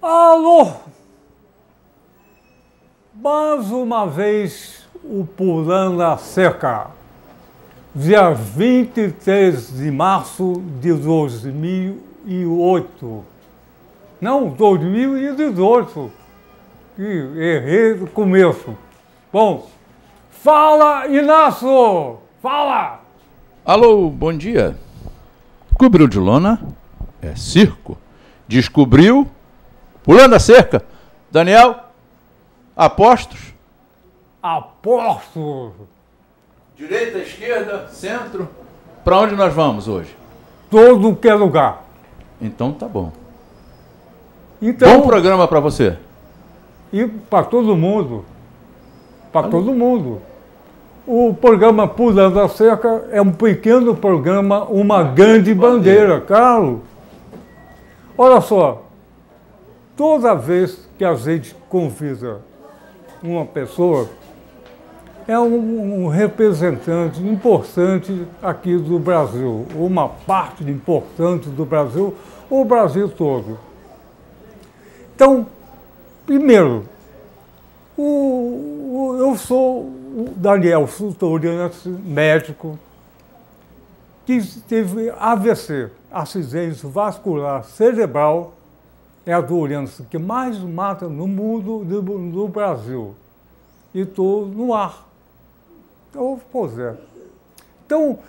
Alô! Mais uma vez, o Pulando a Cerca. Dia 23 de março de 2008. Não, 2018. Errei no começo. Bom, fala, Inácio! Fala! Alô, bom dia. Cobriu de lona é circo. Descobriu, pulando a cerca. Daniel, apostos? Apostos! Direita, esquerda, centro. Para onde nós vamos hoje? Todo que é lugar. Então tá bom. Então, Bom programa para você. e para todo mundo. Para todo mundo. O programa Pulando a Cerca é um pequeno programa, uma grande bandeira, Carlos. Olha só, toda vez que a gente convida uma pessoa, é um representante importante aqui do Brasil, uma parte importante do Brasil, o Brasil todo. Então, primeiro, eu sou o Daniel Sultoriantes, médico, que teve AVC, acidente vascular cerebral, é a doença que mais mata no mundo, no Brasil. E estou no ar. Então, pois é. Então,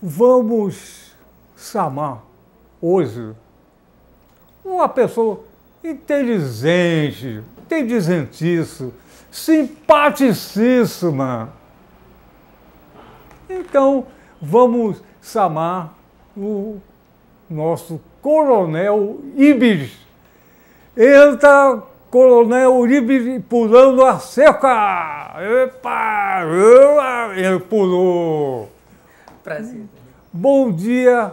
vamos chamar hoje uma pessoa inteligente, inteligentíssima, simpaticíssima. Então, vamos chamar o nosso Coronel Ibis. Entra, Coronel Ibis, pulando a cerca. Epa! Ele pulou. Prazer. Bom dia,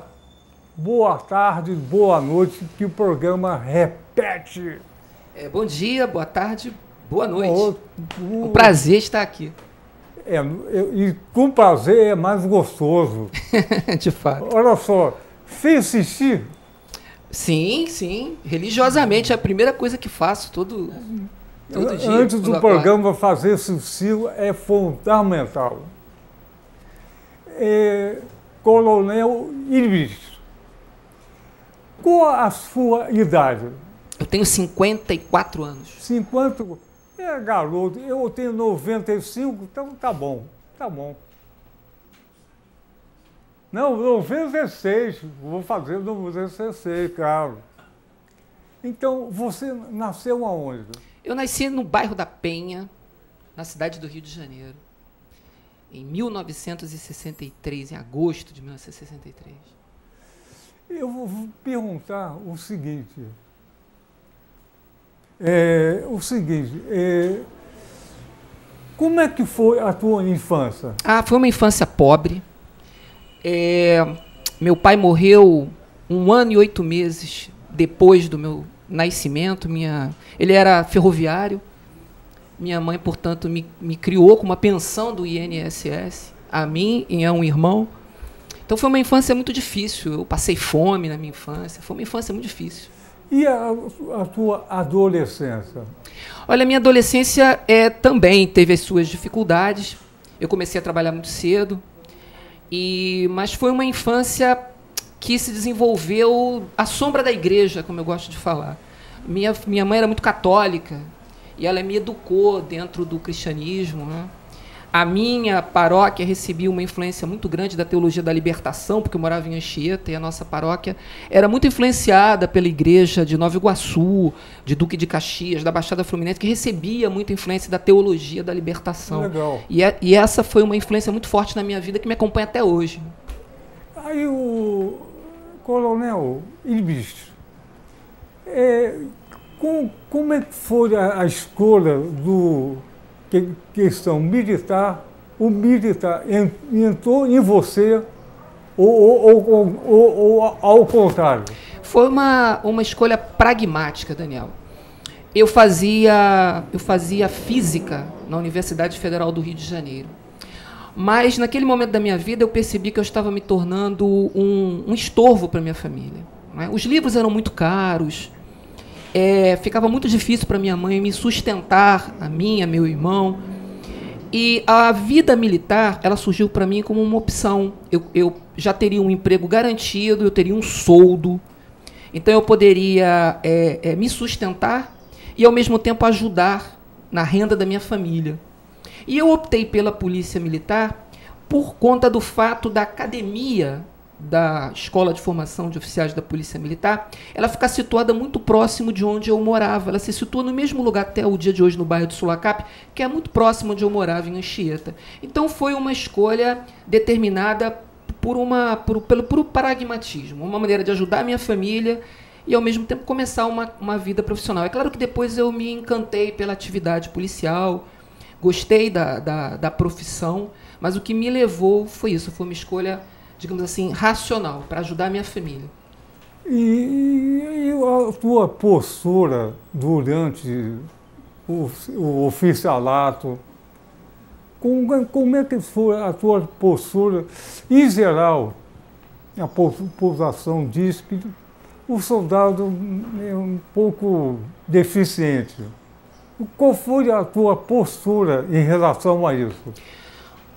boa tarde, boa noite, que o programa repete. Bom dia, boa tarde, boa noite. Um Um prazer estar aqui. E com prazer é mais gostoso. De fato. Olha só, fez xixi? Sim, sim. Religiosamente é a primeira coisa que faço todo dia. Antes do programa fazer xixi é fundamental. Coronel Ibis, qual a sua idade? Eu tenho 54 anos. 50? É, garoto, eu tenho 95, então tá bom, tá bom. Não, 96, vou fazer 96, claro. Então, você nasceu aonde? Eu nasci no bairro da Penha, na cidade do Rio de Janeiro, em 1963, em agosto de 1963. Eu vou perguntar o seguinte. Como é que foi a tua infância? Foi uma infância pobre. Meu pai morreu 1 ano e 8 meses depois do meu nascimento. Ele era ferroviário. Minha mãe, portanto, me criou com uma pensão do INSS, a mim e a um irmão. Então foi uma infância muito difícil. Eu passei fome na minha infância. Foi uma infância muito difícil. E a tua adolescência? Olha, a minha adolescência também teve as suas dificuldades. Eu comecei a trabalhar muito cedo, mas foi uma infância que se desenvolveu à sombra da igreja, como eu gosto de falar. Minha mãe era muito católica e ela me educou dentro do cristianismo, né? A minha paróquia recebia uma influência muito grande da teologia da libertação, porque eu morava em Anchieta, e a nossa paróquia era muito influenciada pela igreja de Nova Iguaçu, de Duque de Caxias, da Baixada Fluminense, que recebia muita influência da teologia da libertação. Legal. E essa foi uma influência muito forte na minha vida, que me acompanha até hoje. Aí o Coronel Ibis, como é que foi a escolha do questão militar? O militar entrou em você ou ao contrário? Foi uma escolha pragmática, Daniel. Eu fazia física na Universidade Federal do Rio de Janeiro. Mas, naquele momento da minha vida, eu percebi que eu estava me tornando um estorvo para a minha família, né? Os livros eram muito caros. ficava muito difícil para minha mãe me sustentar, a mim, a meu irmão. E a vida militar, ela surgiu para mim como uma opção. Eu já teria um emprego garantido, eu teria um soldo. Então, eu poderia me sustentar e, ao mesmo tempo, ajudar na renda da minha família. E eu optei pela Polícia Militar por conta do fato da academia da Escola de Formação de Oficiais da Polícia Militar, ela fica situada muito próximo de onde eu morava. Ela se situa no mesmo lugar até o dia de hoje, no bairro de Sulacap, que é muito próximo onde eu morava, em Anchieta. Então, foi uma escolha determinada por o pragmatismo, uma maneira de ajudar a minha família e, ao mesmo tempo, começar uma vida profissional. É claro que depois eu me encantei pela atividade policial, gostei da profissão, mas o que me levou foi isso, foi uma escolha, digamos assim, racional, para ajudar a minha família. E a tua postura durante o oficialato, como é que foi a tua postura? Em geral, a população diz que o soldado é um pouco deficiente. Qual foi a tua postura em relação a isso?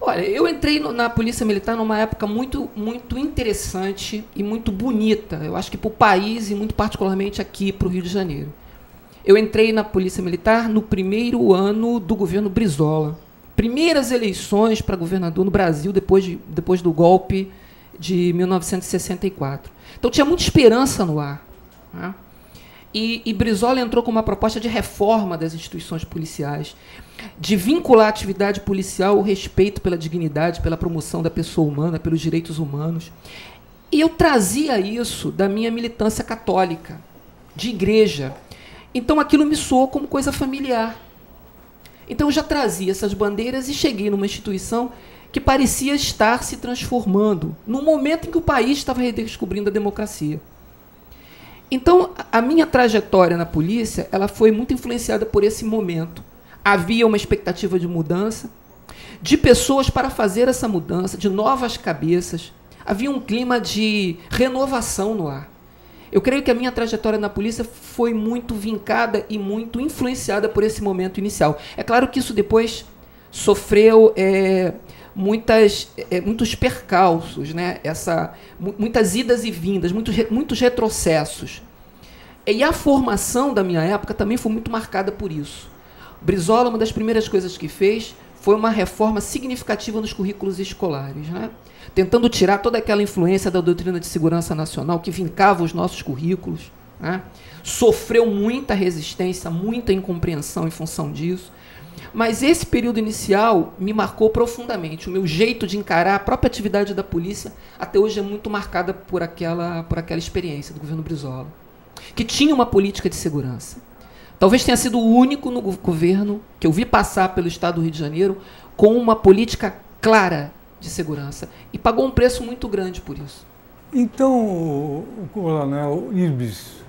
Olha, eu entrei na Polícia Militar numa época muito interessante e muito bonita. Eu acho que para o país e muito particularmente aqui para o Rio de Janeiro. Eu entrei na Polícia Militar no primeiro ano do governo Brizola. Primeiras eleições para governador no Brasil depois do golpe de 1964. Então tinha muita esperança no ar, né? E Brizola entrou com uma proposta de reforma das instituições policiais, de vincular a atividade policial ao respeito pela dignidade, pela promoção da pessoa humana, pelos direitos humanos. E eu trazia isso da minha militância católica, de igreja. Então aquilo me soou como coisa familiar. Então eu já trazia essas bandeiras e cheguei numa instituição que parecia estar se transformando, no momento em que o país estava redescobrindo a democracia. Então, a minha trajetória na polícia, ela foi muito influenciada por esse momento. Havia uma expectativa de mudança, de pessoas para fazer essa mudança, de novas cabeças. Havia um clima de renovação no ar. Eu creio que a minha trajetória na polícia foi muito vincada e muito influenciada por esse momento inicial. É claro que isso depois sofreu muitos percalços, né? Muitas idas e vindas, muitos retrocessos. E a formação da minha época também foi muito marcada por isso. Brizola, uma das primeiras coisas que fez foi uma reforma significativa nos currículos escolares, né? Tentando tirar toda aquela influência da doutrina de segurança nacional que vincava os nossos currículos, né? Sofreu muita resistência, muita incompreensão em função disso. Mas esse período inicial me marcou profundamente. O meu jeito de encarar a própria atividade da polícia até hoje é muito marcada por aquela experiência do governo Brizola, que tinha uma política de segurança. Talvez tenha sido o único no governo que eu vi passar pelo estado do Rio de Janeiro com uma política clara de segurança. E pagou um preço muito grande por isso. Então, o coronel Irbes,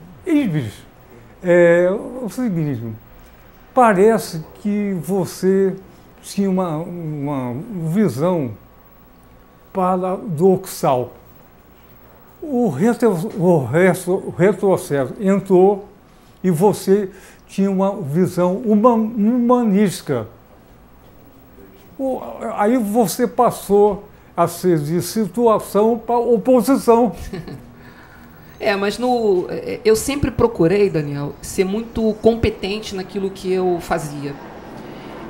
é o seguinte... Parece que você tinha uma visão paradoxal. O retrocesso entrou e você tinha uma visão humanística. Aí você passou a ser de situação para oposição. Mas eu sempre procurei, Daniel, ser muito competente naquilo que eu fazia.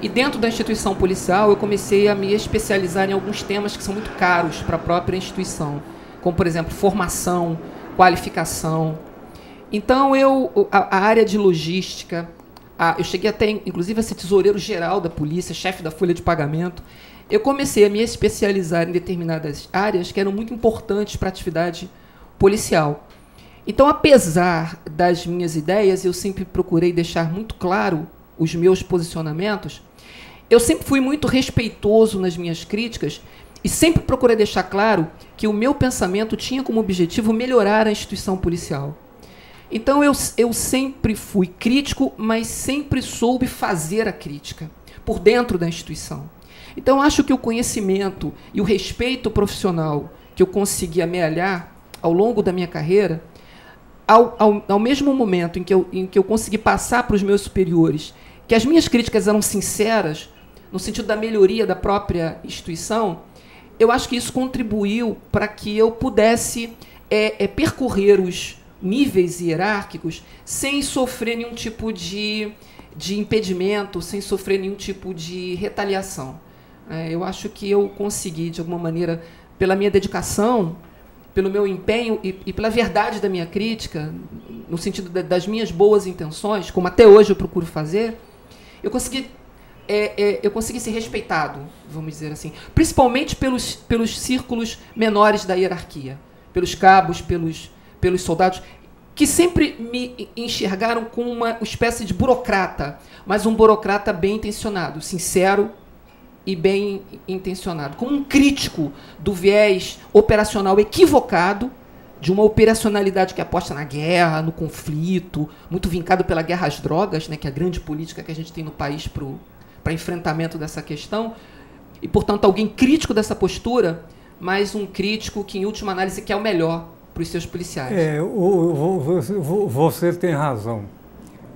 E dentro da instituição policial, eu comecei a me especializar em alguns temas que são muito caros para a própria instituição, como, por exemplo, formação, qualificação. Então, a área de logística, eu cheguei até, inclusive, a ser tesoureiro-geral da polícia, chefe da folha de pagamento. Eu comecei a me especializar em determinadas áreas que eram muito importantes para a atividade policial. Então, apesar das minhas ideias, eu sempre procurei deixar muito claro os meus posicionamentos. Eu sempre fui muito respeitoso nas minhas críticas e sempre procurei deixar claro que o meu pensamento tinha como objetivo melhorar a instituição policial. Então, eu sempre fui crítico, mas sempre soube fazer a crítica por dentro da instituição. Então, acho que o conhecimento e o respeito profissional que eu consegui amealhar ao longo da minha carreira ao mesmo momento em que eu consegui passar para os meus superiores que as minhas críticas eram sinceras, no sentido da melhoria da própria instituição, eu acho que isso contribuiu para que eu pudesse percorrer os níveis hierárquicos sem sofrer nenhum tipo de impedimento, sem sofrer nenhum tipo de retaliação. Eu acho que eu consegui, de alguma maneira, pela minha dedicação, pelo meu empenho e pela verdade da minha crítica, no sentido das minhas boas intenções, como até hoje eu procuro fazer, eu consegui ser respeitado, vamos dizer assim, principalmente pelos círculos menores da hierarquia, pelos cabos, pelos soldados, que sempre me enxergaram como uma espécie de burocrata, mas um burocrata bem intencionado, sincero e bem intencionado, como um crítico do viés operacional equivocado, de uma operacionalidade que aposta na guerra, no conflito, muito vincado pela guerra às drogas, né, que é a grande política que a gente tem no país para enfrentamento dessa questão, e, portanto, alguém crítico dessa postura, mas um crítico que, em última análise, quer o melhor para os seus policiais. Você tem razão.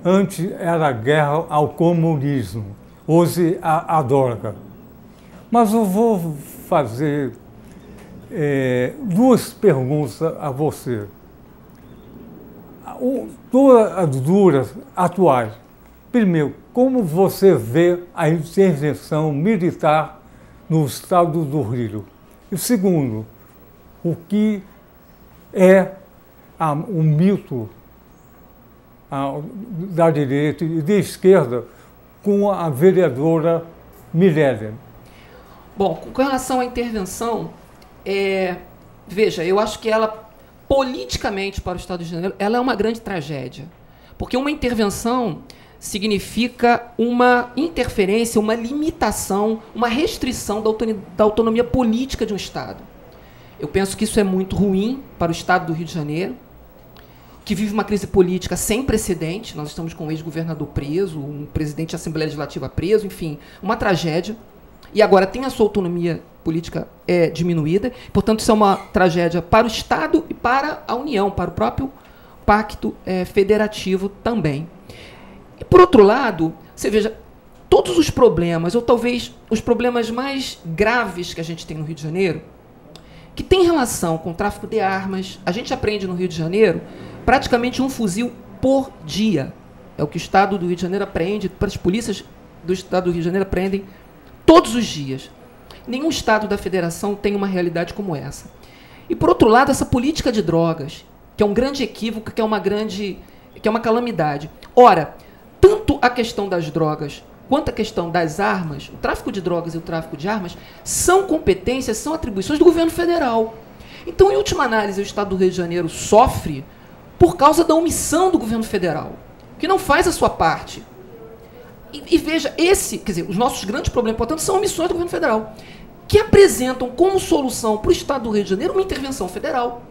Antes era a guerra ao comunismo, hoje a droga. Mas eu vou fazer duas perguntas a você. Todas as duras atuais. Primeiro, como você vê a intervenção militar no estado do Rio? E segundo, o que é o mito da direita e da esquerda com a vereadora Milélia? Bom, com relação à intervenção, veja, eu acho que ela, politicamente para o Estado de Janeiro, ela é uma grande tragédia. Porque uma intervenção significa uma interferência, uma limitação, uma restrição da autonomia política de um Estado. Eu penso que isso é muito ruim para o Estado do Rio de Janeiro, que vive uma crise política sem precedente. Nós estamos com um ex-governador preso, um presidente da Assembleia Legislativa preso, enfim, uma tragédia. E agora tem a sua autonomia política diminuída. Portanto, isso é uma tragédia para o Estado e para a União, para o próprio pacto federativo também. E, por outro lado, você veja, todos os problemas, ou talvez os problemas mais graves que a gente tem no Rio de Janeiro, que tem relação com o tráfico de armas, a gente aprende no Rio de Janeiro praticamente um fuzil por dia. É o que o Estado do Rio de Janeiro apreende, para as polícias do Estado do Rio de Janeiro aprendem todos os dias. Nenhum Estado da Federação tem uma realidade como essa. E, por outro lado, essa política de drogas, que é um grande equívoco, que é uma calamidade. Ora, tanto a questão das drogas quanto a questão das armas, o tráfico de drogas e o tráfico de armas, são competências, são atribuições do governo federal. Então, em última análise, o Estado do Rio de Janeiro sofre por causa da omissão do governo federal, que não faz a sua parte. E veja, os nossos grandes problemas, portanto, são omissões do governo federal, que apresentam como solução para o Estado do Rio de Janeiro uma intervenção federal.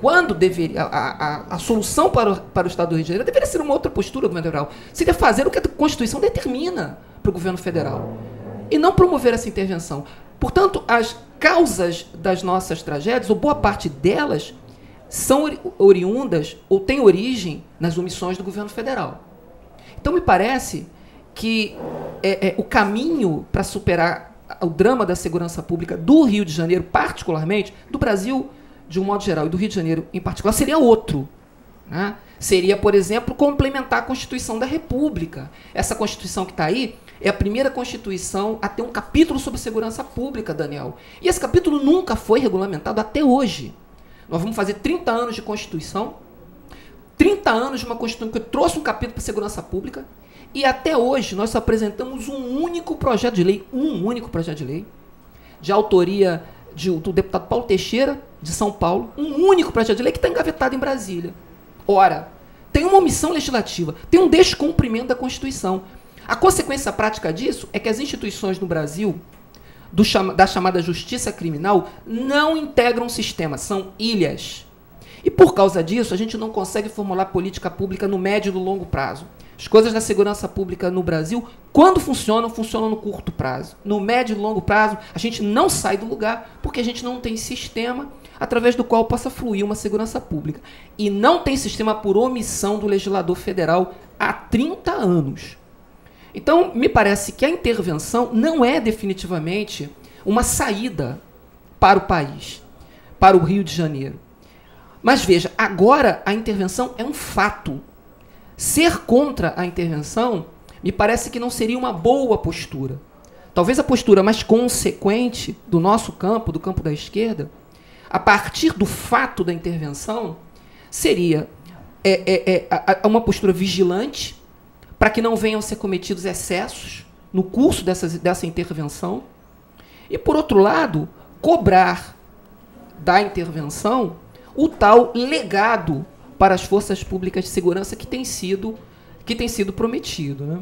Quando deveria a solução para o Estado do Rio de Janeiro deveria ser uma outra postura do governo federal. Seria fazer o que a Constituição determina para o governo federal. E não promover essa intervenção. Portanto, as causas das nossas tragédias, ou boa parte delas, são oriundas ou têm origem nas omissões do governo federal. Então, me parece que o caminho para superar o drama da segurança pública do Rio de Janeiro, particularmente, do Brasil de um modo geral, e do Rio de Janeiro em particular, seria outro. Né? Seria, por exemplo, complementar a Constituição da República. Essa Constituição que está aí é a primeira Constituição a ter um capítulo sobre segurança pública, Daniel. E esse capítulo nunca foi regulamentado até hoje. Nós vamos fazer 30 anos de Constituição, 30 anos de uma Constituição que trouxe um capítulo para segurança pública, e até hoje nós só apresentamos um único projeto de lei, de autoria do deputado Paulo Teixeira, de São Paulo, um único projeto de lei que está engavetado em Brasília. Ora, tem uma omissão legislativa, tem um descumprimento da Constituição. A consequência prática disso é que as instituições no Brasil, da chamada justiça criminal, não integram um sistema, são ilhas. E por causa disso, a gente não consegue formular política pública no médio e no longo prazo. As coisas da segurança pública no Brasil, quando funcionam no curto prazo. No médio e longo prazo, a gente não sai do lugar porque a gente não tem sistema, através do qual possa fluir uma segurança pública. E não tem sistema por omissão do legislador federal há 30 anos. Então, me parece que a intervenção não é definitivamente uma saída para o país, para o Rio de Janeiro. Mas veja, agora a intervenção é um fato. Ser contra a intervenção me parece que não seria uma boa postura. Talvez a postura mais consequente do nosso campo, do campo da esquerda, a partir do fato da intervenção, seria uma postura vigilante para que não venham a ser cometidos excessos no curso dessa intervenção. E, por outro lado, cobrar da intervenção o tal legado para as forças públicas de segurança que tem sido prometido, né?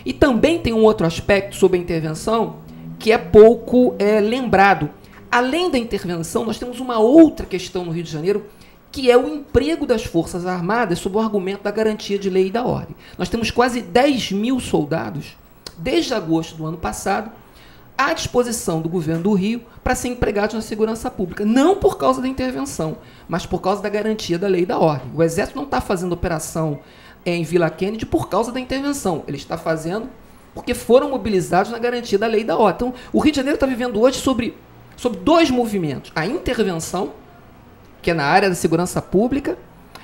E também tem um outro aspecto sobre a intervenção que é pouco lembrado. Além da intervenção, nós temos uma outra questão no Rio de Janeiro, que é o emprego das Forças Armadas sob o argumento da garantia de lei e da ordem. Nós temos quase 10 mil soldados, desde agosto do ano passado, à disposição do governo do Rio para serem empregados na segurança pública. Não por causa da intervenção, mas por causa da garantia da lei e da ordem. O Exército não está fazendo operação em Vila Kennedy por causa da intervenção. Ele está fazendo porque foram mobilizados na garantia da lei e da ordem. Então, o Rio de Janeiro está vivendo hoje sobre dois movimentos. A intervenção, que é na área da segurança pública,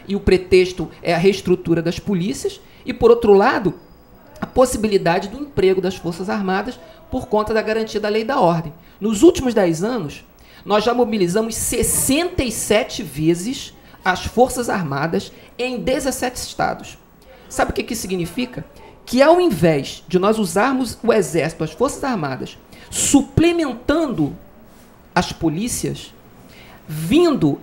e o pretexto é a reestrutura das polícias, e, por outro lado, a possibilidade do emprego das Forças Armadas por conta da garantia da lei e da ordem. Nos últimos 10 anos, nós já mobilizamos 67 vezes as Forças Armadas em 17 estados. Sabe o que isso significa? Que ao invés de nós usarmos o Exército, as Forças Armadas, suplementando as polícias, vindo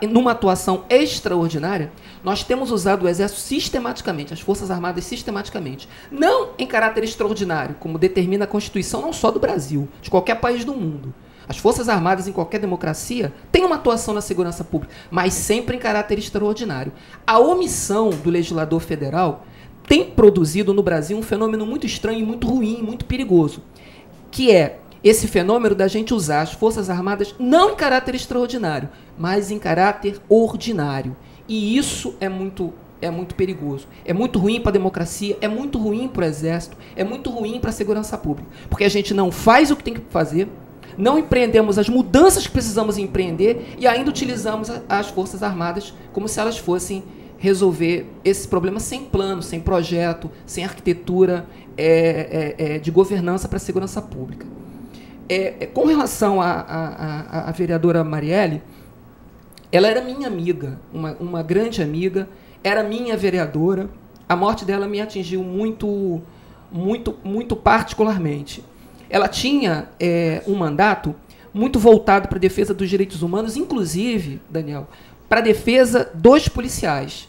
numa atuação extraordinária, nós temos usado o Exército sistematicamente, as Forças Armadas sistematicamente. Não em caráter extraordinário, como determina a Constituição não só do Brasil, de qualquer país do mundo. As Forças Armadas, em qualquer democracia, têm uma atuação na segurança pública, mas sempre em caráter extraordinário. A omissão do legislador federal tem produzido no Brasil um fenômeno muito estranho, muito ruim, muito perigoso, que é esse fenômeno da gente usar as Forças Armadas não em caráter extraordinário, mas em caráter ordinário. E isso é muito perigoso. É muito ruim para a democracia, é muito ruim para o Exército, é muito ruim para a segurança pública. Porque a gente não faz o que tem que fazer, não empreendemos as mudanças que precisamos empreender e ainda utilizamos as Forças Armadas como se elas fossem resolver esse problema sem plano, sem projeto, sem arquitetura de governança para a segurança pública. Com relação à vereadora Marielle, ela era minha amiga, uma grande amiga, era minha vereadora. A morte dela me atingiu muito, muito, muito particularmente. Ela tinha um mandato muito voltado para a defesa dos direitos humanos, inclusive, Daniel, para a defesa dos policiais.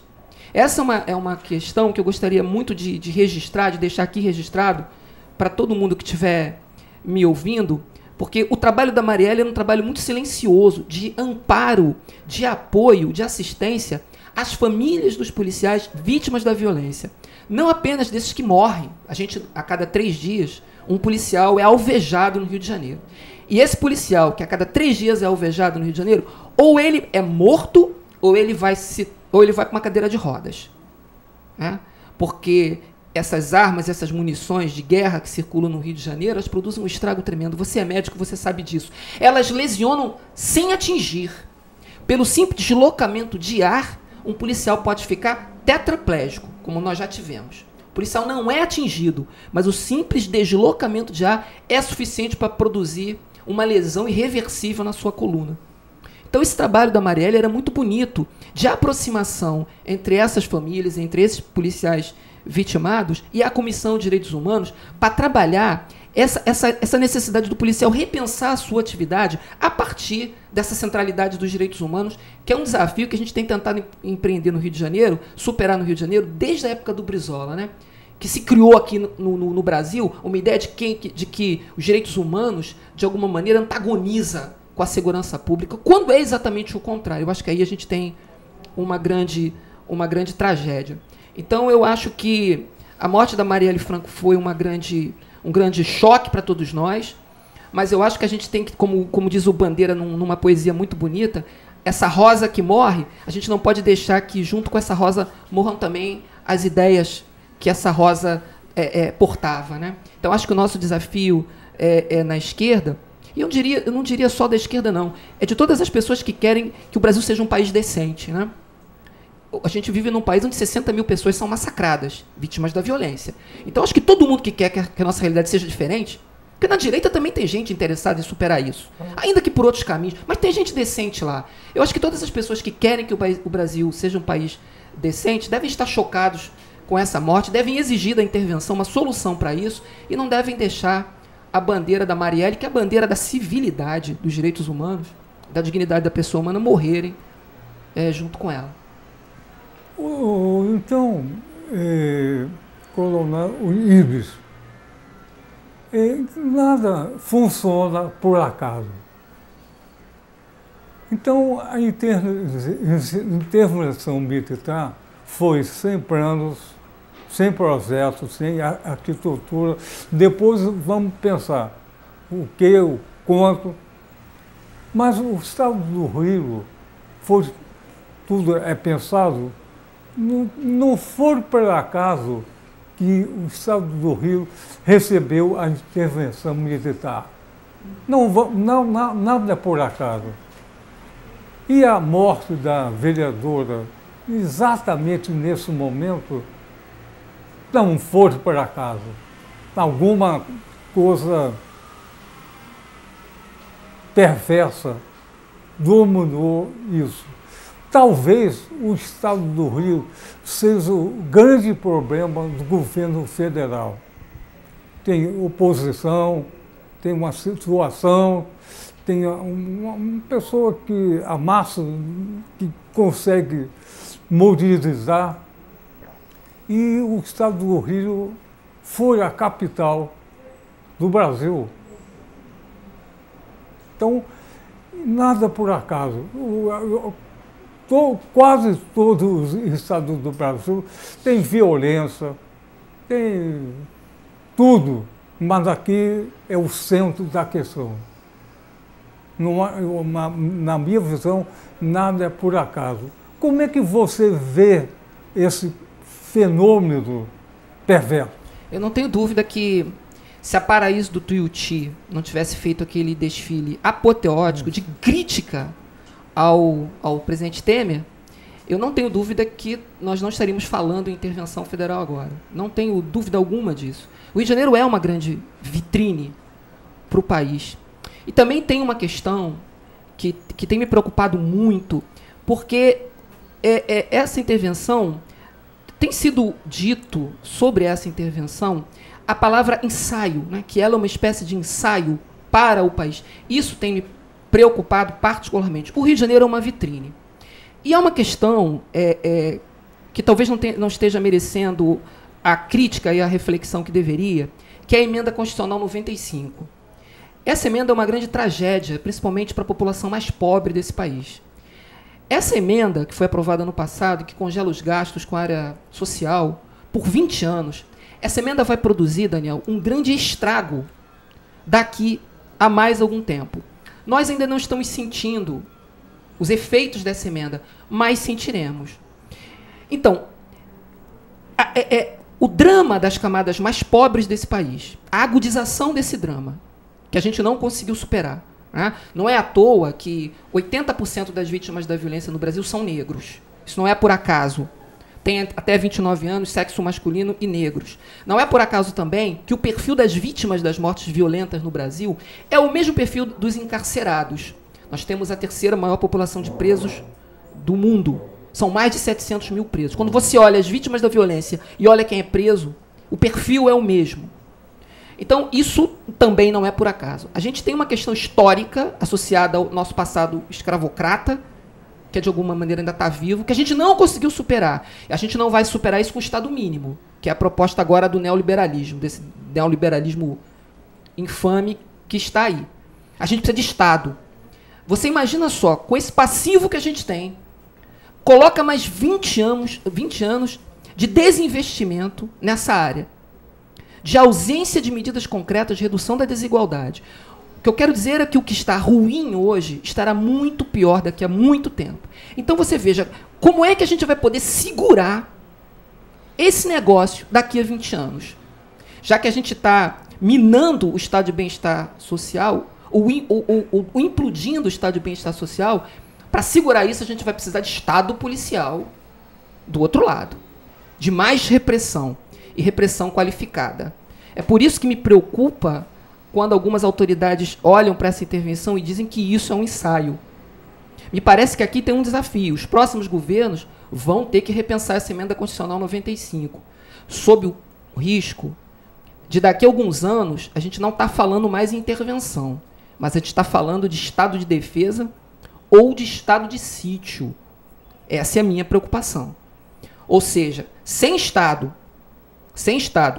Essa é uma questão que eu gostaria muito de registrar, de deixar aqui registrado para todo mundo que estiver me ouvindo, porque o trabalho da Marielle é um trabalho muito silencioso, de amparo, de apoio, de assistência às famílias dos policiais vítimas da violência. Não apenas desses que morrem. A cada 3 dias, um policial é alvejado no Rio de Janeiro. E esse policial, que a cada 3 dias é alvejado no Rio de Janeiro, ou ele é morto, ou ele vai para uma cadeira de rodas. Né? Porque essas armas, essas munições de guerra que circulam no Rio de Janeiro, elas produzem um estrago tremendo. Você é médico, você sabe disso. Elas lesionam sem atingir. Pelo simples deslocamento de ar, um policial pode ficar tetraplégico, como nós já tivemos. O policial não é atingido, mas o simples deslocamento de ar é suficiente para produzir uma lesão irreversível na sua coluna. Então, esse trabalho da Marielle era muito bonito, de aproximação entre essas famílias, entre esses policiais vitimados e a Comissão de Direitos Humanos, para trabalhar essa necessidade do policial repensar a sua atividade a partir dessa centralidade dos direitos humanos, que é um desafio que a gente tem tentado empreender no Rio de Janeiro, superar no Rio de Janeiro, desde a época do Brizola, né? Que se criou aqui no Brasil uma ideia de que os direitos humanos, de alguma maneira, antagoniza com a segurança pública, quando é exatamente o contrário. Eu acho que aí a gente tem uma grande tragédia. Então, eu acho que a morte da Marielle Franco foi um grande choque para todos nós, mas eu acho que a gente tem que, como diz o Bandeira numa poesia muito bonita, essa rosa que morre, a gente não pode deixar que junto com essa rosa morram também as ideias que essa rosa portava, né? Então acho que o nosso desafio na esquerda, e eu não diria só da esquerda não, é de todas as pessoas que querem que o Brasil seja um país decente, né? A gente vive num país onde 60 mil pessoas são massacradas, vítimas da violência. Então acho que todo mundo que quer que a nossa realidade seja diferente, porque na direita também tem gente interessada em superar isso, ainda que por outros caminhos, mas tem gente decente lá. Eu acho que todas as pessoas que querem que o Brasil seja um país decente devem estar chocados com essa morte, devem exigir da intervenção uma solução para isso e não devem deixar a bandeira da Marielle, que é a bandeira da civilidade, dos direitos humanos, da dignidade da pessoa humana, morrerem junto com ela. Então, Coronel Ibis, nada funciona por acaso. Então, a intervenção militar foi 100 anos, sem projeto, sem arquitetura. Depois vamos pensar o que, o quanto. Mas o Estado do Rio, tudo é pensado, não foi por acaso que o Estado do Rio recebeu a intervenção militar. Nada é por acaso. E a morte da vereadora, exatamente nesse momento, não foi por acaso. Alguma coisa perversa dominou isso. Talvez o Estado do Rio seja o grande problema do governo federal. Tem oposição, tem uma situação, tem uma pessoa que a massa que consegue mobilizar. E o Estado do Rio foi a capital do Brasil. Então, nada por acaso. Quase todos os estados do Brasil têm violência, tem tudo, mas aqui é o centro da questão. Na minha visão, nada é por acaso. Como é que você vê esse fenômeno perverso? Eu não tenho dúvida que se a Paraíso do Tuiuti não tivesse feito aquele desfile apoteótico de crítica ao presidente Temer, eu não tenho dúvida que nós não estaríamos falando em intervenção federal agora. Não tenho dúvida alguma disso. O Rio de Janeiro é uma grande vitrine para o país. E também tem uma questão que tem me preocupado muito, porque essa intervenção, tem sido dito sobre essa intervenção a palavra ensaio, né, que ela é uma espécie de ensaio para o país. Isso tem me preocupado particularmente. O Rio de Janeiro é uma vitrine. E há uma questão que talvez não esteja merecendo a crítica e a reflexão que deveria, que é a Emenda Constitucional 95. Essa emenda é uma grande tragédia, principalmente para a população mais pobre desse país. Essa emenda, que foi aprovada no passado, que congela os gastos com a área social por 20 anos, essa emenda vai produzir, Daniel, um grande estrago daqui a mais algum tempo. Nós ainda não estamos sentindo os efeitos dessa emenda, mas sentiremos. Então, o drama das camadas mais pobres desse país, a agudização desse drama, que a gente não conseguiu superar. Né? Não é à toa que 80% das vítimas da violência no Brasil são negros. Isso não é por acaso. Tem até 29 anos, sexo masculino e negros. Não é por acaso também que o perfil das vítimas das mortes violentas no Brasil é o mesmo perfil dos encarcerados. Nós temos a terceira maior população de presos do mundo. São mais de 700 mil presos. Quando você olha as vítimas da violência e olha quem é preso, o perfil é o mesmo. Então, isso também não é por acaso. A gente tem uma questão histórica associada ao nosso passado escravocrata, que de alguma maneira ainda está vivo, que a gente não conseguiu superar. E a gente não vai superar isso com o Estado mínimo, que é a proposta agora do neoliberalismo, desse neoliberalismo infame que está aí. A gente precisa de Estado. Você imagina só, com esse passivo que a gente tem, coloca mais 20 anos de desinvestimento nessa área, de ausência de medidas concretas de redução da desigualdade. O que eu quero dizer é que o que está ruim hoje estará muito pior daqui a muito tempo. Então você veja, como é que a gente vai poder segurar esse negócio daqui a 20 anos? Já que a gente está minando o estado de bem-estar social, ou implodindo o estado de bem-estar social, para segurar isso a gente vai precisar de estado policial do outro lado, de mais repressão, e repressão qualificada. É por isso que me preocupa quando algumas autoridades olham para essa intervenção e dizem que isso é um ensaio. Me parece que aqui tem um desafio. Os próximos governos vão ter que repensar essa emenda constitucional 95, sob o risco de daqui a alguns anos a gente não está falando mais em intervenção, mas a gente está falando de estado de defesa ou de estado de sítio. Essa é a minha preocupação. Ou seja, sem Estado,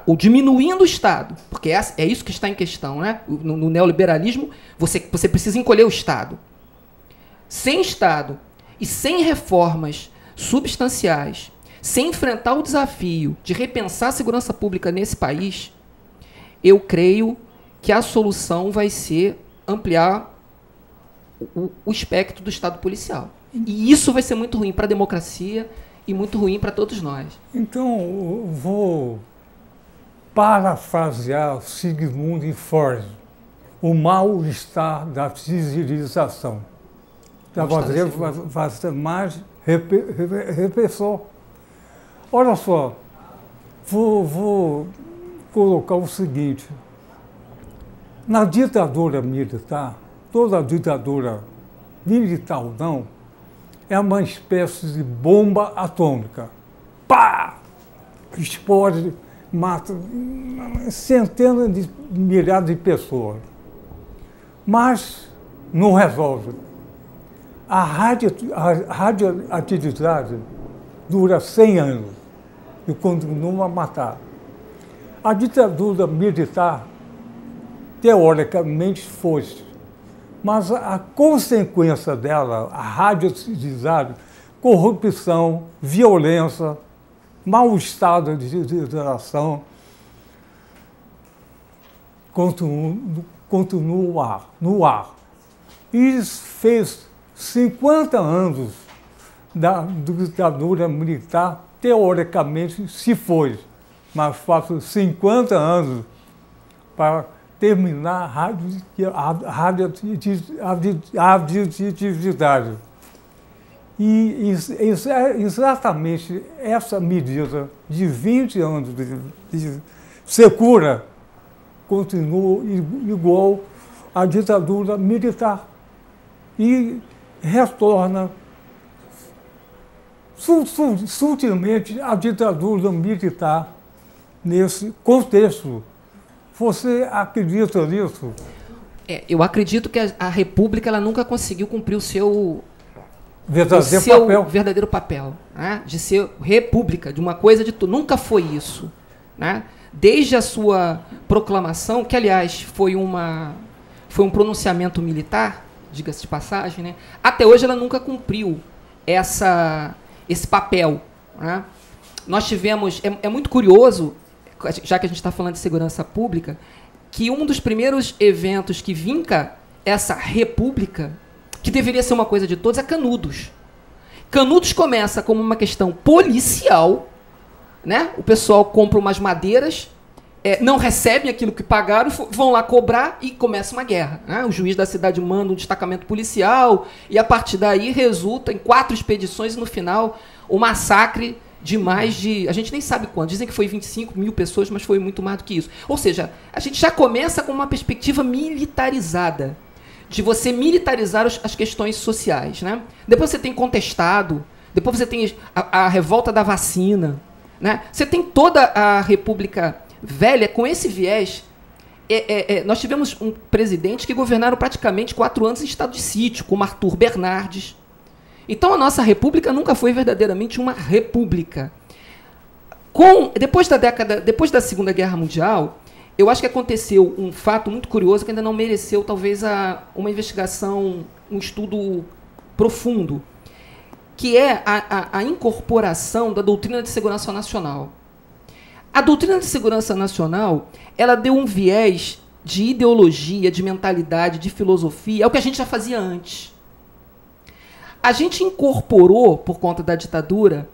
ou diminuindo o Estado, porque é isso que está em questão, né? No neoliberalismo, você precisa encolher o Estado. Sem Estado e sem reformas substanciais, sem enfrentar o desafio de repensar a segurança pública nesse país, eu creio que a solução vai ser ampliar o espectro do Estado policial. E isso vai ser muito ruim para a democracia e muito ruim para todos nós. Então, vou parafrasear Sigmund Freud, o mal-estar da civilização. Vai ser mais repressor. Olha só, vou colocar o seguinte. Na ditadura militar, toda ditadura militar ou não, é uma espécie de bomba atômica. Pá! Explode, mata centenas de milhares de pessoas. Mas não resolve. A radioatividade dura 100 anos e continua a matar. A ditadura militar, teoricamente, fosse. Mas a consequência dela, a radioatividade, corrupção, violência, mau estado de geração, continua no ar. E fez 50 anos da ditadura militar, teoricamente, se foi. Mas faltam 50 anos para terminar a radioatividade. E exatamente essa medida de 20 anos de secura continua igual à ditadura militar. E retorna sutilmente à ditadura militar nesse contexto. Você acredita nisso? Eu acredito que a República ela nunca conseguiu cumprir o seu verdadeiro papel, né? De ser república, de uma coisa de tudo. Nunca foi isso, né? Desde a sua proclamação, que aliás foi um pronunciamento militar, diga-se de passagem, né? Até hoje ela nunca cumpriu esse papel, né? Nós tivemos, é muito curioso, já que a gente está falando de segurança pública, que um dos primeiros eventos que vinca essa república, que deveria ser uma coisa de todos, é Canudos. Canudos começa como uma questão policial, né? O pessoal compra umas madeiras, não recebem aquilo que pagaram, vão lá cobrar e começa uma guerra, né? O juiz da cidade manda um destacamento policial e, a partir daí, resulta em 4 expedições e, no final, o massacre de mais de... A gente nem sabe quanto. Dizem que foi 25 mil pessoas, mas foi muito mais do que isso. Ou seja, a gente já começa com uma perspectiva militarizada, de você militarizar as questões sociais, né? Depois você tem contestado, depois você tem a revolta da vacina, né? Você tem toda a República Velha com esse viés. Nós tivemos um presidente que governaram praticamente 4 anos em estado de sítio, como Arthur Bernardes. Então, a nossa república nunca foi verdadeiramente uma república. Depois da Segunda Guerra Mundial, eu acho que aconteceu um fato muito curioso que ainda não mereceu, talvez, uma investigação, um estudo profundo, que é a incorporação da doutrina de segurança nacional. A doutrina de segurança nacional, ela deu um viés de ideologia, de mentalidade, de filosofia, é o que a gente já fazia antes. A gente incorporou, por conta da ditadura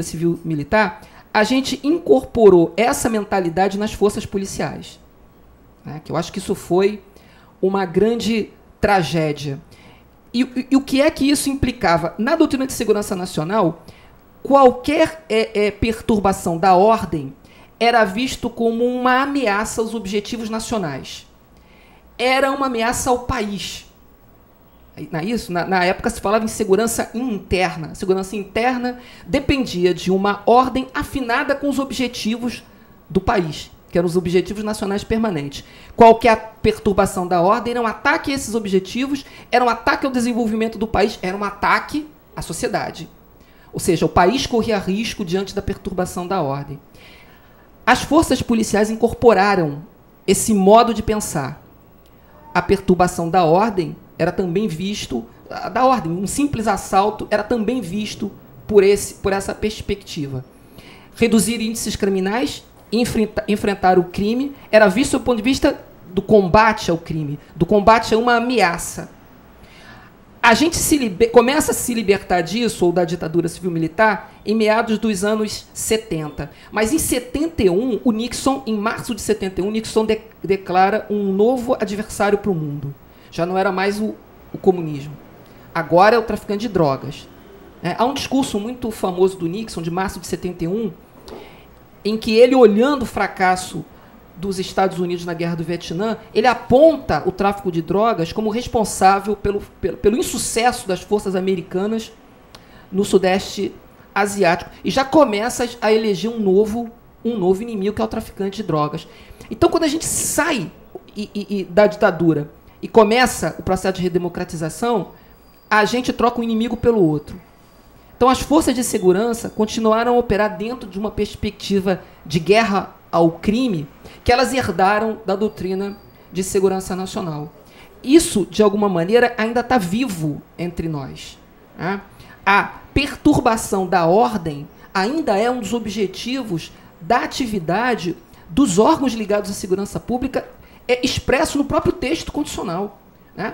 civil-militar, a gente incorporou essa mentalidade nas forças policiais. Né? Que eu acho que isso foi uma grande tragédia. E o que é que isso implicava? Na doutrina de segurança nacional, qualquer perturbação da ordem era visto como uma ameaça aos objetivos nacionais. Era uma ameaça ao país. Na época se falava em segurança interna. A segurança interna dependia de uma ordem afinada com os objetivos do país, que eram os objetivos nacionais permanentes. Qualquer perturbação da ordem era um ataque a esses objetivos, era um ataque ao desenvolvimento do país, era um ataque à sociedade. Ou seja, o país corria risco diante da perturbação da ordem. As forças policiais incorporaram esse modo de pensar. A perturbação da ordem era também visto, um simples assalto era também visto por essa perspectiva. Reduzir índices criminais, enfrentar o crime, era visto do ponto de vista do combate ao crime, do combate a uma ameaça. A gente começa a se libertar disso, ou da ditadura civil-militar, em meados dos anos 70. Mas em 71, em março de 71, Nixon declara um novo adversário para o mundo. Já não era mais o comunismo. Agora é o traficante de drogas. Há um discurso muito famoso do Nixon, de março de 71, em que ele, olhando o fracasso dos Estados Unidos na Guerra do Vietnã, ele aponta o tráfico de drogas como responsável pelo insucesso das forças americanas no Sudeste Asiático. E já começa a eleger um novo inimigo, que é o traficante de drogas. Então, quando a gente sai da ditadura e começa o processo de redemocratização, a gente troca um inimigo pelo outro. Então, as forças de segurança continuaram a operar dentro de uma perspectiva de guerra ao crime que elas herdaram da doutrina de segurança nacional. Isso, de alguma maneira, ainda está vivo entre nós. Né? A perturbação da ordem ainda é um dos objetivos da atividade dos órgãos ligados à segurança pública, expresso no próprio texto constitucional. Né?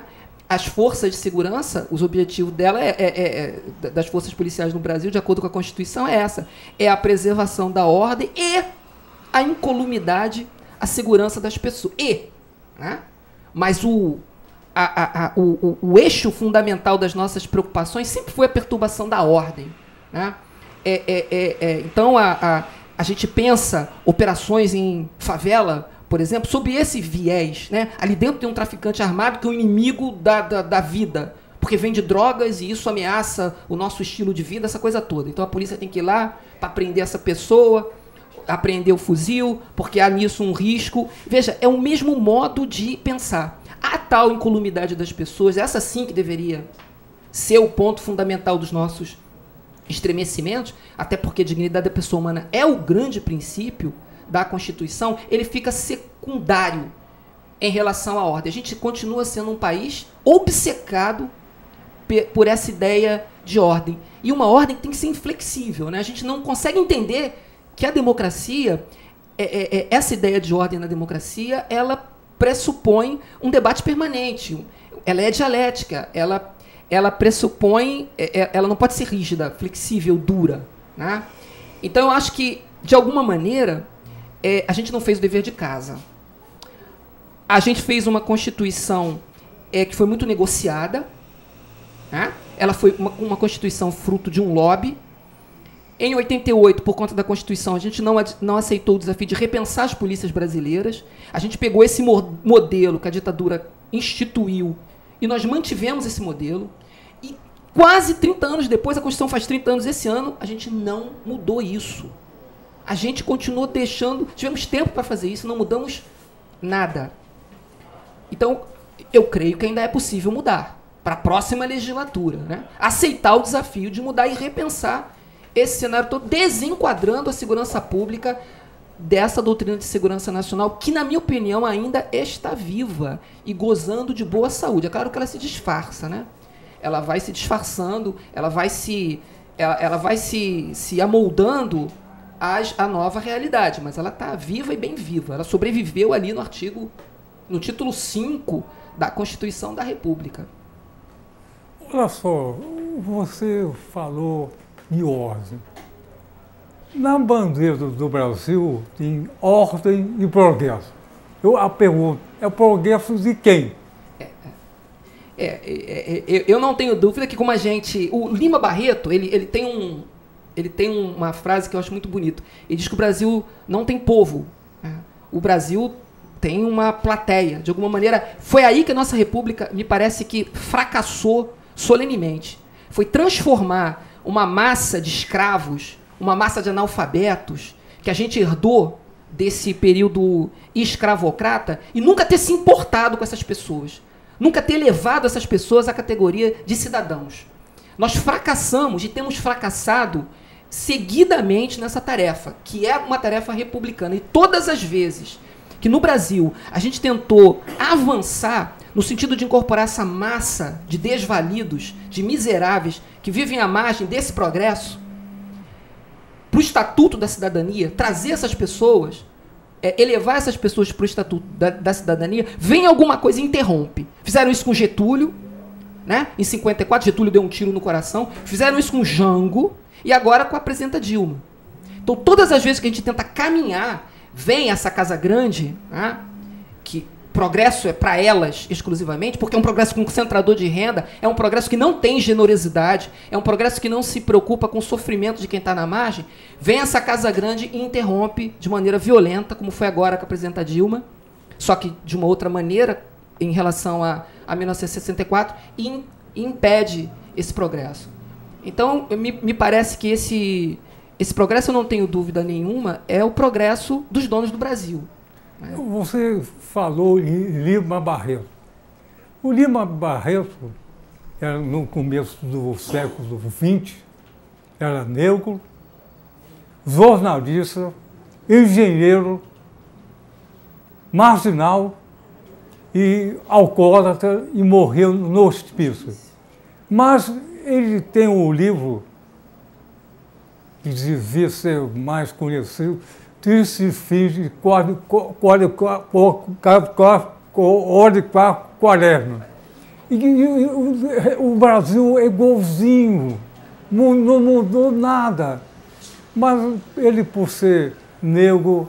As forças de segurança, os objetivos dela das forças policiais no Brasil, de acordo com a Constituição, é essa. É a preservação da ordem e a incolumidade, a segurança das pessoas. Né? Mas o eixo fundamental das nossas preocupações sempre foi a perturbação da ordem. Né? Então, a gente pensa operações em favela, por exemplo, sob esse viés. Né? Ali dentro tem um traficante armado que é o inimigo da vida, porque vende drogas e isso ameaça o nosso estilo de vida, essa coisa toda. Então a polícia tem que ir lá para prender essa pessoa, apreender o fuzil, porque há nisso um risco. Veja, é o mesmo modo de pensar. A tal incolumidade das pessoas, essa sim que deveria ser o ponto fundamental dos nossos estremecimentos, até porque a dignidade da pessoa humana é o grande princípio da Constituição, ele fica secundário em relação à ordem. A gente continua sendo um país obcecado por essa ideia de ordem. E uma ordem que tem que ser inflexível. Né? A gente não consegue entender que a democracia, essa ideia de ordem na democracia, ela pressupõe um debate permanente. Ela é dialética, ela pressupõe, ela não pode ser rígida, flexível, dura. Né? Então, eu acho que, de alguma maneira, a gente não fez o dever de casa. A gente fez uma Constituição que foi muito negociada. Né? Ela foi uma Constituição fruto de um lobby. Em 88, por conta da Constituição, a gente não aceitou o desafio de repensar as polícias brasileiras. A gente pegou esse modelo que a ditadura instituiu e nós mantivemos esse modelo. E quase 30 anos depois, a Constituição faz 30 anos esse ano, a gente não mudou isso. A gente continuou deixando... Tivemos tempo para fazer isso, não mudamos nada. Então, eu creio que ainda é possível mudar para a próxima legislatura. Né? Aceitar o desafio de mudar e repensar esse cenário todo, desenquadrando a segurança pública dessa doutrina de segurança nacional, que, na minha opinião, ainda está viva e gozando de boa saúde. É claro que ela se disfarça, né? Ela vai se disfarçando, ela vai se amoldando à nova realidade, mas ela está viva e bem viva. Ela sobreviveu ali no artigo no título 5 da Constituição da República. Olha só, você falou de ordem. Na bandeira do Brasil tem ordem e progresso. A pergunta, é o progresso de quem? Eu não tenho dúvida que como a gente... O Lima Barreto, ele tem uma frase que eu acho muito bonita. Ele diz que o Brasil não tem povo. Né? O Brasil tem uma plateia. De alguma maneira, foi aí que a nossa república, me parece que fracassou solenemente. Foi transformar uma massa de escravos, uma massa de analfabetos, que a gente herdou desse período escravocrata, e nunca ter se importado com essas pessoas. Nunca ter levado essas pessoas à categoria de cidadãos. Nós fracassamos e temos fracassado seguidamente nessa tarefa, que é uma tarefa republicana. E todas as vezes que no Brasil a gente tentou avançar no sentido de incorporar essa massa de desvalidos, de miseráveis, que vivem à margem desse progresso, para o Estatuto da Cidadania, trazer essas pessoas, elevar essas pessoas para o Estatuto da Cidadania, vem alguma coisa e interrompe. Fizeram isso com Getúlio, né? Em 54, Getúlio deu um tiro no coração. Fizeram isso com Jango e agora com a presidenta Dilma. Então, todas as vezes que a gente tenta caminhar, vem essa Casa Grande, né? Que progresso é para elas exclusivamente, porque é um progresso concentrador de renda, é um progresso que não tem generosidade, é um progresso que não se preocupa com o sofrimento de quem está na margem. Vem essa Casa Grande e interrompe de maneira violenta, como foi agora com a presidenta Dilma, só que de uma outra maneira, em relação a 1964, e impede esse progresso. Então, me parece que esse progresso, eu não tenho dúvida nenhuma, é o progresso dos donos do Brasil. Você falou em Lima Barreto. O Lima Barreto, era no começo do século XX, era negro, jornalista, engenheiro, marginal e alcoólatra, e morreu no hospício. Mas ele tem um livro que devia ser mais conhecido, Triste Fim de Quaresma. E o Brasil é igualzinho, não mudou nada. Mas ele, por ser negro,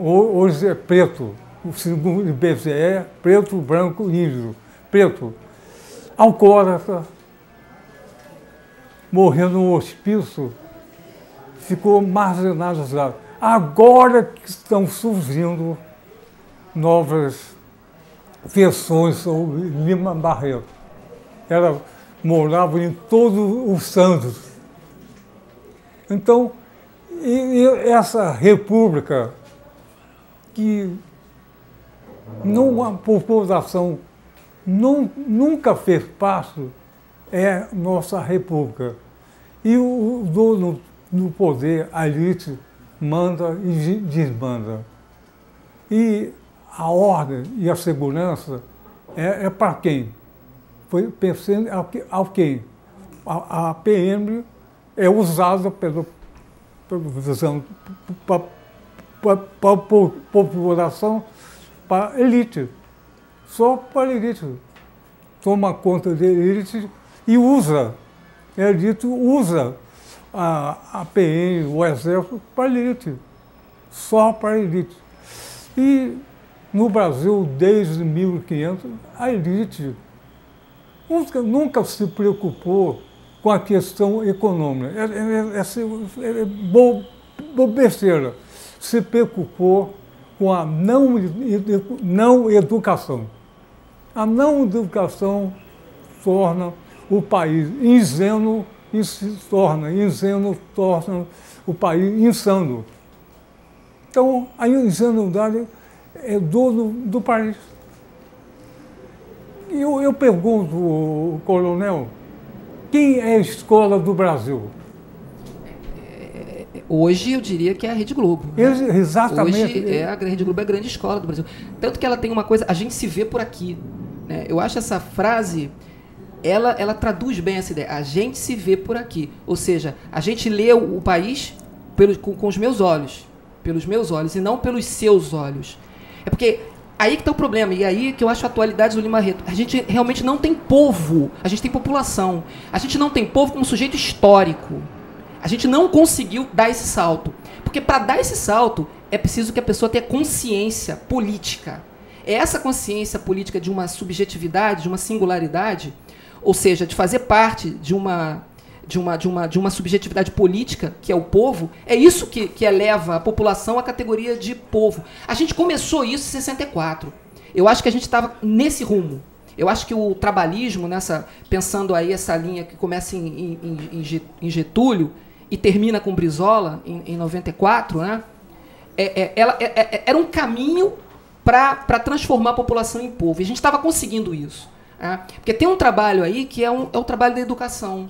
hoje é preto, segundo o IBGE, preto, branco, índio, preto, alcoólatra, morreu no hospício, ficou marginalizado. Agora que estão surgindo novas versões sobre Lima Barreto. Ela morava em todos os santos. Então, essa república, que a população nunca fez parte, é nossa república. E o dono do poder, a elite, manda e desmanda. E a ordem e a segurança é para quem? Foi pensando ao quem? A PM é usada pela população, para a elite. Só para a elite. Toma conta da elite e usa. A elite usa a PM, o Exército, para a elite. Só para a elite. E no Brasil, desde 1500, a elite nunca se preocupou com a questão econômica. É besteira. Se preocupou com a não educação. A não educação torna o país ingênuo e torna o país insano. Então, a ingenuidade é dono do país. E eu pergunto, coronel, quem é a escola do Brasil? Hoje eu diria que é a Rede Globo. Né? Exatamente. Hoje a Rede Globo é a grande escola do Brasil. Tanto que ela tem uma coisa, a gente se vê por aqui. Né? Eu acho essa frase, ela traduz bem essa ideia. A gente se vê por aqui. Ou seja, a gente lê o país com os meus olhos. Pelos meus olhos e não pelos seus olhos. É porque aí que está o problema, e aí que eu acho a atualidade do Lima Barreto. A gente realmente não tem povo, a gente tem população. A gente não tem povo como sujeito histórico. A gente não conseguiu dar esse salto. Porque para dar esse salto, é preciso que a pessoa tenha consciência política. É essa consciência política de uma subjetividade, de uma singularidade, ou seja, de fazer parte de uma subjetividade política, que é o povo, é isso que eleva a população à categoria de povo. A gente começou isso em 64. Eu acho que a gente estava nesse rumo. Eu acho que o trabalhismo, pensando aí essa linha que começa em Getúlio e termina com Brizola, em 94, né? Era um caminho para transformar a população em povo. E a gente estava conseguindo isso. Né? Porque tem um trabalho aí que é o trabalho da educação.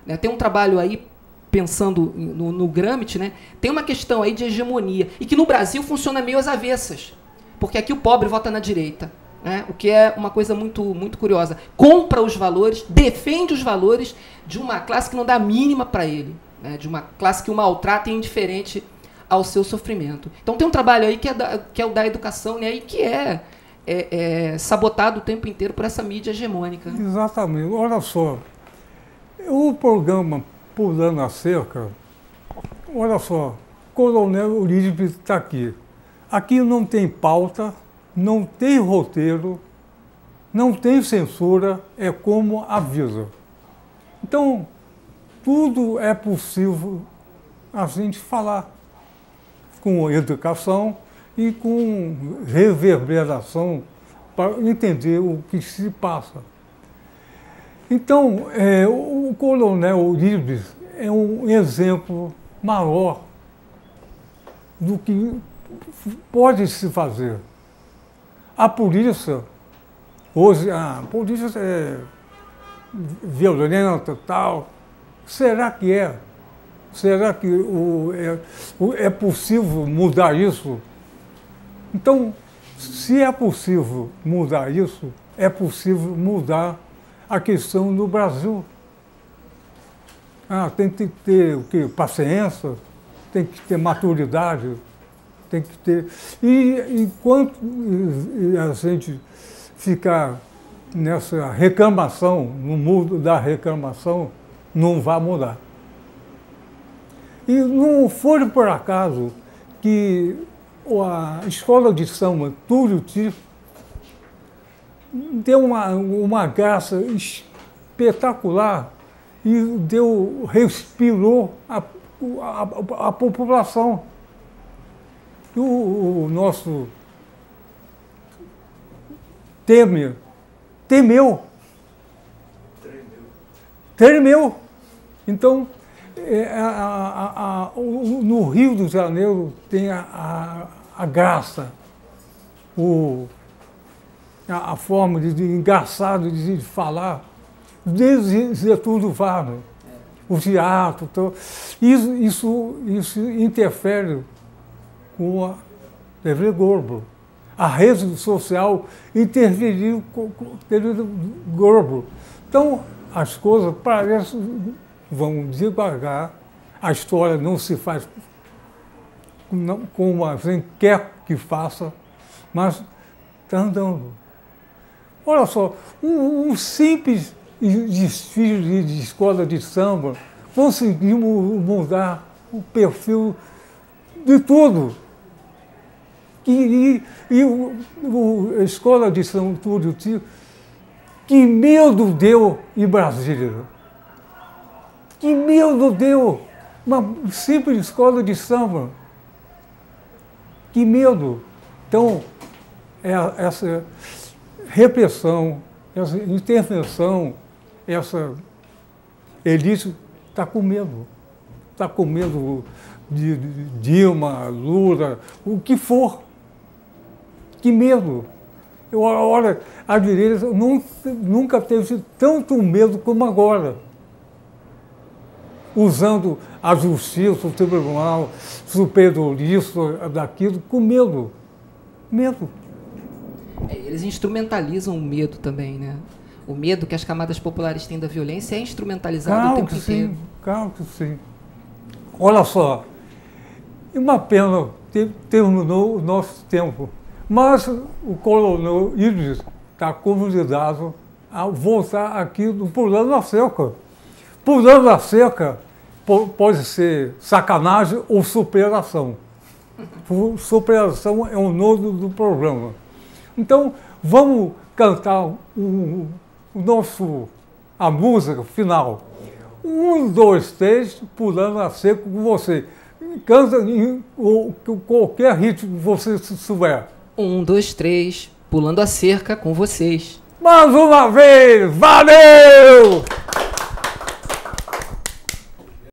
Né? Tem um trabalho aí, pensando no Gramsci, né? Tem uma questão aí de hegemonia. E que no Brasil funciona meio às avessas. Porque aqui o pobre vota na direita. Né? O que é uma coisa muito, muito curiosa. Compra os valores, defende os valores de uma classe que não dá a mínima para ele. Né? De uma classe que o maltrata e é indiferente ao seu sofrimento. Então tem um trabalho aí que é o da educação, né? E que é sabotado o tempo inteiro por essa mídia hegemônica. Né? Exatamente. Olha só, o programa Pulando a Cerca, olha só, Coronel Eurípides está aqui. Aqui não tem pauta, não tem roteiro, não tem censura, é como avisa. Então, tudo é possível a gente falar com educação e com reverberação para entender o que se passa. Então, o Coronel Eurípides é um exemplo maior do que pode se fazer. A polícia, hoje, a polícia é violenta, tal. Será que é? Será que é possível mudar isso? Então, se é possível mudar isso, é possível mudar a questão no Brasil. Tem que ter o quê? Paciência, tem que ter maturidade, tem que ter... E enquanto a gente ficar nessa reclamação, no mundo da reclamação, não vai mudar. E não foi por acaso que a escola de samba Túlio Tito deu uma graça espetacular e respirou a população. O nosso temeu. Então, no Rio de Janeiro tem a graça, a forma engraçada de falar, desde Getúlio Vargas, o teatro, então, isso interfere com a TV Globo. A rede social interferiu com a TV Globo. Então, as coisas parecem, vão devagar, a história não se faz como a gente quer que faça, mas está andando. Olha só, um simples desfile de escola de samba, conseguimos mudar o perfil de tudo. A escola de São Túlio Tito, que medo deu em Brasília. Que medo deu! Uma simples escola de samba. Que medo! Então, essa repressão, essa intervenção, essa elite está com medo. Está com medo de Dilma, Lula, o que for. Que medo! Olha, a direita nunca teve tanto medo como agora. Usando a justiça, o tribunal, superiorista, daquilo, com medo. Medo. Eles instrumentalizam o medo também, né? O medo que as camadas populares têm da violência é instrumentalizado o tempo inteiro. Claro que sim. Olha só, uma pena terminou o nosso tempo, Mas o coronel Ives está convidado a voltar aqui no Pulando a Cerca. Pulando a Cerca pode ser sacanagem ou superação. Superação é o nome do programa. Então, vamos cantar a música final. 1, 2, 3, Pulando a Cerca com você. Canta em qualquer ritmo que você souber. 1, 2, 3, Pulando a Cerca com vocês. Mais uma vez, valeu!